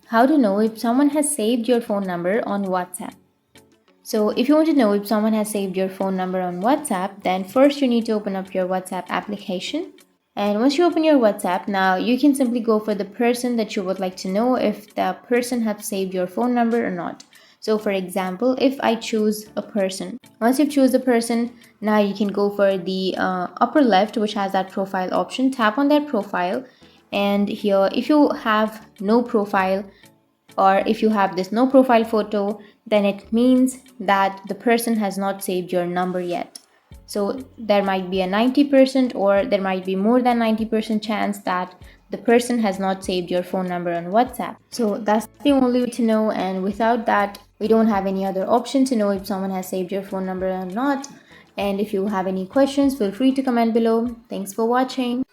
How to know if someone has saved your phone number on WhatsApp. So if you want to know if someone has saved your phone number on WhatsApp, then first you need to open up your WhatsApp application. And once you open your WhatsApp, now you can simply go for the person that you would like to know if the person has saved your phone number or not. So for example, if I choose a person, once you choose the person, now you can go for the upper left, which has that profile option. Tap on that profile, and here if you have no profile, or if you have this no profile photo, then it means that the person has not saved your number yet. So there might be a 90% or there might be more than 90% chance that the person has not saved your phone number on WhatsApp. So that's the only way to know, and without that we don't have any other option to know if someone has saved your phone number or not. And if you have any questions, feel free to comment below. Thanks for watching.